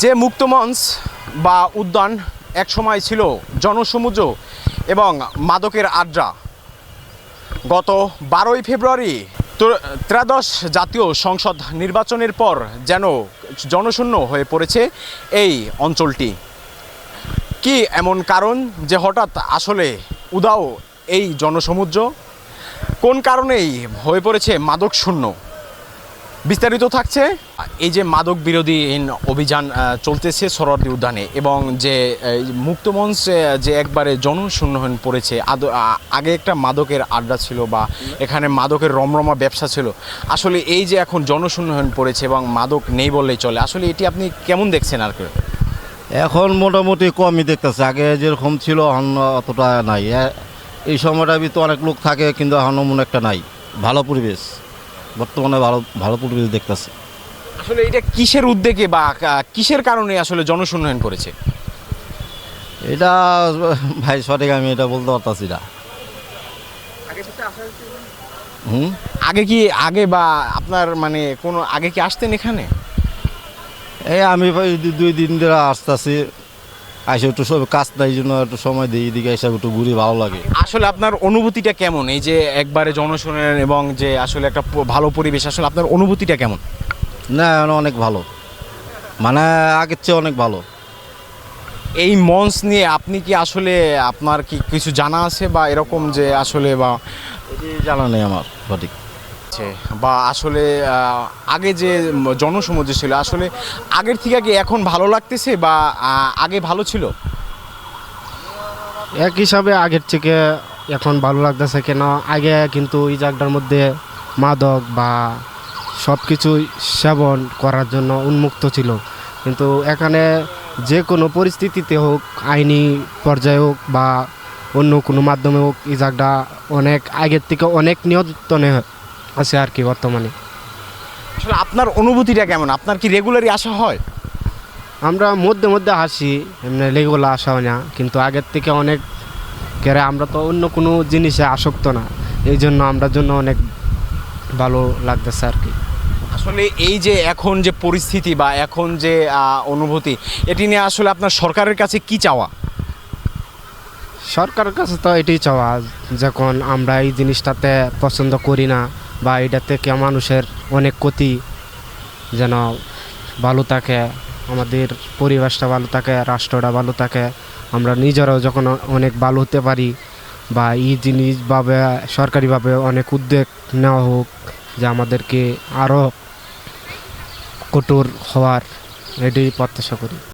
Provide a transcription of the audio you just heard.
যে মুক্ত মঞ্চ বা উদ্যান একসময় ছিল জনসমুদ্র এবং মাদকের আড্ডা, গত 12ই ফেব্রুয়ারি ত্রয়োদশ জাতীয় সংসদ নির্বাচনের পর যেন জনশূন্য হয়ে পড়েছে এই অঞ্চলটি। কি এমন কারণ যে হঠাৎ আসলে উদাও এই জনসমুদ্র? কোন কারণেই হয়ে পড়েছে মাদক শূন্য? বিস্তারিত থাকছে। এই যে মাদক বিরোধী অভিযান চলতেছে সোহরাওয়ার্দী উদ্যানে, এবং যে মুক্ত মঞ্চে যে একবারে জনশূন্য হয়ে পড়েছে। আগে একটা মাদকের আড্ডা ছিল বা এখানে মাদকের রমরমা ব্যবসা ছিল, আসলে এই যে এখন জনশূন্য হয়ে পড়েছে এবং মাদক নেই বললেই চলে, আসলে এটি আপনি কেমন দেখছেন? আর কি এখন মোটামুটি কমই দেখতেছে, আগে যেরকম ছিল এখন অতটা নাই। এই সময়টা তো অনেক লোক থাকে, কিন্তু এখন মনে একটা নাই। ভালো পরিবেশ, বর্তমানে ভালো ভালো পরিবেশ দেখতেছে। আসলে এটা কিসের উদ্যোগে বা কিসের কারণে আসলে জনশূন্য হয়ে পড়েছে? এটা ভাই সঠিক আমি এটা বলতে পারতাছি না। আগে বা আপনার মানে কোনো আগে কি আসতেন এখানে? এই আমি ভাই 2 দিন ধরে আসতেছি, আসে একটু সব কাজ নাই জন্য একটু সময় দিই, এদিকে এসে একটু ঘুরি, ভালো লাগে। আসলে আপনার অনুভূতিটা কেমন এই যে একবারে জনশূন্য এবং যে আসলে একটা ভালো পরিবেশ, আসলে আপনার অনুভূতিটা কেমন? না অনেক ভালো, মানে আগের চেয়ে অনেক ভালো। এই মঞ্চ নিয়ে আপনি কি আসলে আপনার কি কিছু জানা আছে বা এরকম যে আসলে বা এটি জানা নেই আমার সঠিক, বা আসলে আগে যে জনসমুদ্র ছিল আসলে আগের থেকে কি এখন ভালো লাগতেছে বা আগে ভালো ছিল? এক হিসাবে আগের থেকে এখন ভালো লাগতেছে। কেন আগে কিন্তু এই জায়গাটার মধ্যে মাদক বা সব কিছুই সেবন করার জন্য উন্মুক্ত ছিল, কিন্তু এখানে যে কোনো পরিস্থিতিতে হোক, আইনি পর্যায়ে হোক বা অন্য কোনো মাধ্যমে হোক, এই জায়গাটা অনেক আগের থেকে অনেক নিয়ন্ত্রণে আছে আর কি বর্তমানে। আসলে আপনার অনুভূতিটা কেমন? আপনার কি রেগুলারই আসা হয়? আমরা মধ্যে মধ্যে হাসি, এমনি লেগুলো আসা হয় না, কিন্তু আগের থেকে অনেক কেরে আমরা তো অন্য কোনো জিনিসে আসক্ত না, এই জন্য আমরা জন্য অনেক ভালো লাগতেছে আর কি। আসলে এই যে এখন যে পরিস্থিতি বা এখন যে অনুভূতি, এটি নিয়ে আসলে আপনার সরকারের কাছে কি চাওয়া? সরকারের কাছে তো এটাই চাওয়া, যখন আমরা এই জিনিসটাতে পছন্দ করি না বা এটা থেকে মানুষের অনেক ক্ষতি, যেন ভালো থাকে, আমাদের পরিবেশটা ভালো থাকে, রাষ্ট্রটা ভালো থাকে, আমরা নিজেরাও যখন অনেক ভালো হতে পারি, বা এই জিনিসভাবে সরকারিভাবে অনেক উদ্যোগ নেওয়া হোক যে আমাদেরকে আরও কঠোর হওয়ার, এটাই প্রত্যাশা করি।